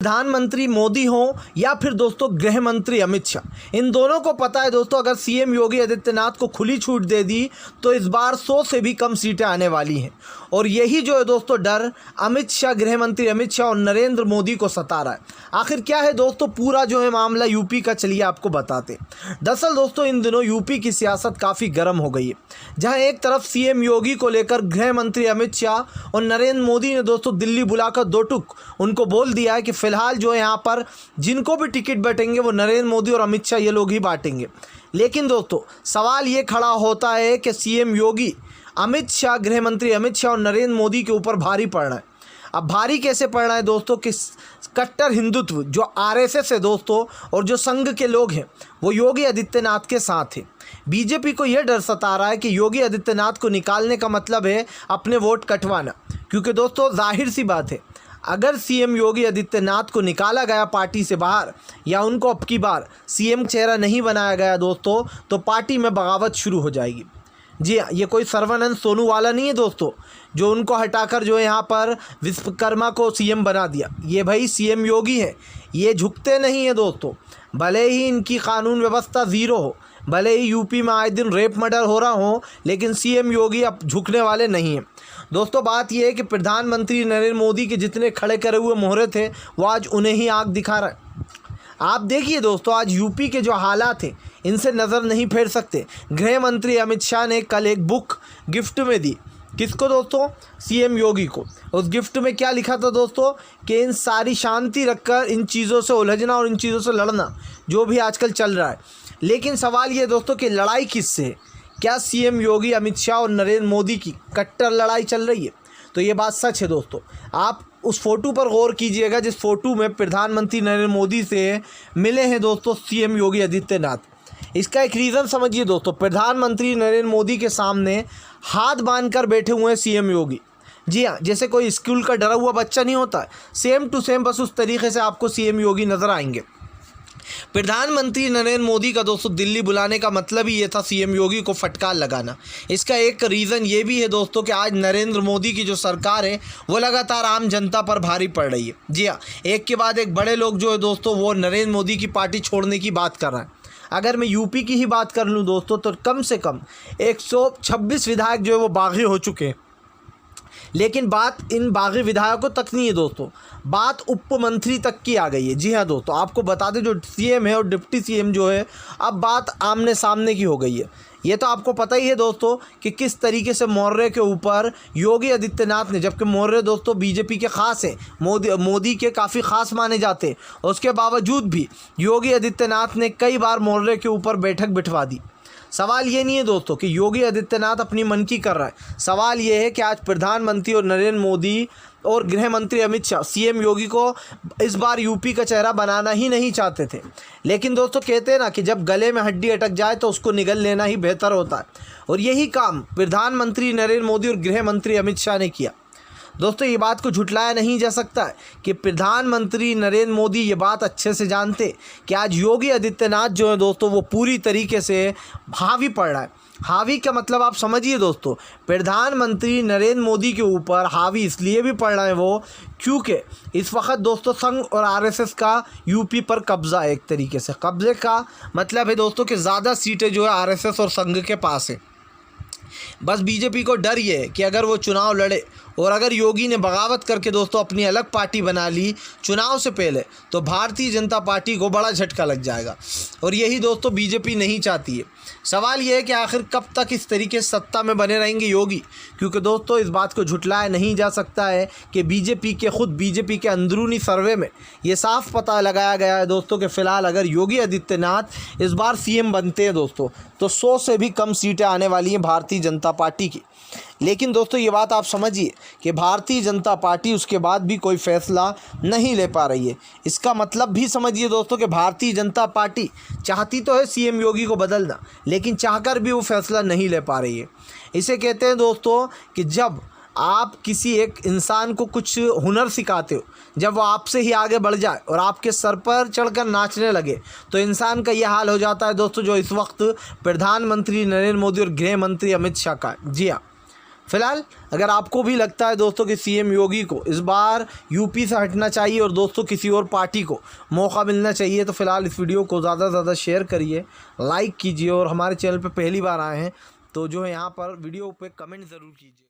प्रधानमंत्री मोदी हों या फिर दोस्तों गृह मंत्री अमित शाह, इन दोनों को पता है दोस्तों अगर सीएम योगी आदित्यनाथ को खुली छूट दे दी तो इस बार 100 से भी कम सीटें आने वाली हैं। और यही जो है दोस्तों डर अमित शाह, गृह मंत्री अमित शाह और नरेंद्र मोदी को सता रहा है। आखिर क्या है दोस्तों पूरा जो है मामला यूपी का, चलिए आपको बताते। दरअसल दोस्तों इन दिनों यूपी की सियासत काफ़ी गर्म हो गई है, जहां एक तरफ सीएम योगी को लेकर गृह मंत्री अमित शाह और नरेंद्र मोदी ने दोस्तों दिल्ली बुलाकर दो टूक उनको बोल दिया है कि फिलहाल जो है यहाँ पर जिनको भी टिकट बटेंगे वो नरेंद्र मोदी और अमित शाह ये लोग ही बांटेंगे। लेकिन दोस्तों सवाल ये खड़ा होता है कि सीएम योगी, अमित शाह, गृह मंत्री अमित शाह और नरेंद्र मोदी के ऊपर भारी पड़ रहा है। अब भारी कैसे पड़ रहा है दोस्तों कि कट्टर हिंदुत्व जो आरएसएस है दोस्तों और जो संघ के लोग हैं वो योगी आदित्यनाथ के साथ है। बीजेपी को यह डर सता रहा है कि योगी आदित्यनाथ को निकालने का मतलब है अपने वोट कटवाना, क्योंकि दोस्तों जाहिर सी बात है अगर सीएम योगी आदित्यनाथ को निकाला गया पार्टी से बाहर या उनको अब की बार सीएम चेहरा नहीं बनाया गया दोस्तों तो पार्टी में बगावत शुरू हो जाएगी। जी हाँ, ये कोई सर्वानंद सोनूवाला नहीं है दोस्तों जो उनको हटाकर जो है यहाँ पर विश्वकर्मा को सीएम बना दिया। ये भाई सीएम योगी है, ये झुकते नहीं है दोस्तों। भले ही इनकी कानून व्यवस्था ज़ीरो हो, भले ही यूपी में आए दिन रेप मर्डर हो रहा हो, लेकिन सीएम योगी अब झुकने वाले नहीं हैं दोस्तों। बात यह है कि प्रधानमंत्री नरेंद्र मोदी के जितने खड़े करे हुए मोहरे थे वो आज उन्हें ही आग दिखा रहा है। आप देखिए दोस्तों आज यूपी के जो हालात हैं इनसे नज़र नहीं फेर सकते। गृह मंत्री अमित शाह ने कल एक बुक गिफ्ट में दी, किसको दोस्तों? सीएम योगी को। उस गिफ्ट में क्या लिखा था दोस्तों कि इन सारी शांति रखकर इन चीज़ों से उलझना और इन चीज़ों से लड़ना जो भी आजकल चल रहा है। लेकिन सवाल ये दोस्तों कि लड़ाई किससे है? क्या सीएम योगी, अमित शाह और नरेंद्र मोदी की कट्टर लड़ाई चल रही है? तो ये बात सच है दोस्तों। आप उस फोटो पर गौर कीजिएगा जिस फोटो में प्रधानमंत्री नरेंद्र मोदी से मिले हैं दोस्तों सीएम योगी आदित्यनाथ। इसका एक रीज़न समझिए दोस्तों, प्रधानमंत्री नरेंद्र मोदी के सामने हाथ बांधकर बैठे हुए हैं सीएम योगी। जी हाँ, जैसे कोई स्कूल का डरा हुआ बच्चा नहीं होता, सेम टू सेम बस उस तरीके से आपको सीएम योगी नज़र आएंगे। प्रधानमंत्री नरेंद्र मोदी का दोस्तों दिल्ली बुलाने का मतलब ही ये था सीएम योगी को फटकार लगाना। इसका एक रीज़न ये भी है दोस्तों कि आज नरेंद्र मोदी की जो सरकार है वो लगातार आम जनता पर भारी पड़ रही है। जी हाँ, एक के बाद एक बड़े लोग जो है दोस्तों वो नरेंद्र मोदी की पार्टी छोड़ने की बात कर रहे हैं। अगर मैं यूपी की ही बात कर लूँ दोस्तों तो कम से कम 126 विधायक जो है वो बागी हो चुके हैं। लेकिन बात इन बागी विधायकों तक नहीं है दोस्तों, बात उप मंत्री तक की आ गई है। जी हाँ दोस्तों, आपको बता दें जो सीएम है और डिप्टी सीएम जो है अब बात आमने सामने की हो गई है। ये तो आपको पता ही है दोस्तों कि किस तरीके से मौर्य के ऊपर योगी आदित्यनाथ ने, जबकि मौर्य दोस्तों बीजेपी के ख़ास हैं, मोदी के काफ़ी ख़ास माने जाते हैं, उसके बावजूद भी योगी आदित्यनाथ ने कई बार मौर्य के ऊपर बैठक बिठवा दी। सवाल ये नहीं है दोस्तों कि योगी आदित्यनाथ अपनी मन की कर रहा है, सवाल ये है कि आज प्रधानमंत्री और नरेंद्र मोदी और गृह मंत्री अमित शाह सीएम योगी को इस बार यूपी का चेहरा बनाना ही नहीं चाहते थे। लेकिन दोस्तों कहते हैं ना कि जब गले में हड्डी अटक जाए तो उसको निगल लेना ही बेहतर होता है, और यही काम प्रधानमंत्री नरेंद्र मोदी और गृह मंत्री अमित शाह ने किया। दोस्तों ये बात को झुटलाया नहीं जा सकता है कि प्रधानमंत्री नरेंद्र मोदी ये बात अच्छे से जानते कि आज योगी आदित्यनाथ जो है दोस्तों वो पूरी तरीके से हावी पड़ रहा है। हावी का मतलब आप समझिए दोस्तों, प्रधानमंत्री नरेंद्र मोदी के ऊपर हावी इसलिए भी पड़ रहा है वो क्योंकि इस वक्त दोस्तों संघ और आरएसएस का यूपी पर कब्जा है। एक तरीके से कब्जे का मतलब है दोस्तों कि ज़्यादा सीटें जो है आरएसएस और संघ के पास है। बस बीजेपी को डर ये है कि अगर वो चुनाव लड़े और अगर योगी ने बगावत करके दोस्तों अपनी अलग पार्टी बना ली चुनाव से पहले तो भारतीय जनता पार्टी को बड़ा झटका लग जाएगा, और यही दोस्तों बीजेपी नहीं चाहती है। सवाल ये है कि आखिर कब तक इस तरीके से सत्ता में बने रहेंगे योगी, क्योंकि दोस्तों इस बात को झुटलाया नहीं जा सकता है कि बीजेपी के अंदरूनी सर्वे में ये साफ पता लगाया गया है दोस्तों कि फ़िलहाल अगर योगी आदित्यनाथ इस बार सीएम बनते हैं दोस्तों तो 100 से भी कम सीटें आने वाली हैं भारतीय जनता पार्टी की। लेकिन दोस्तों ये बात आप समझिए कि भारतीय जनता पार्टी उसके बाद भी कोई फैसला नहीं ले पा रही है। इसका मतलब भी समझिए दोस्तों कि भारतीय जनता पार्टी चाहती तो है सीएम योगी को बदलना, लेकिन चाहकर भी वो फैसला नहीं ले पा रही है। इसे कहते हैं दोस्तों कि जब आप किसी एक इंसान को कुछ हुनर सिखाते हो, जब वो आपसे ही आगे बढ़ जाए और आपके सर पर चढ़कर नाचने लगे तो इंसान का यह हाल हो जाता है दोस्तों जो इस वक्त प्रधानमंत्री नरेंद्र मोदी और गृह मंत्री अमित शाह का। जी हाँ फिलहाल अगर आपको भी लगता है दोस्तों कि सीएम योगी को इस बार यूपी से हटना चाहिए और दोस्तों किसी और पार्टी को मौका मिलना चाहिए, तो फिलहाल इस वीडियो को ज़्यादा से ज़्यादा शेयर करिए, लाइक कीजिए और हमारे चैनल पर पहली बार आए हैं तो जो है यहाँ पर वीडियो पे कमेंट ज़रूर कीजिए।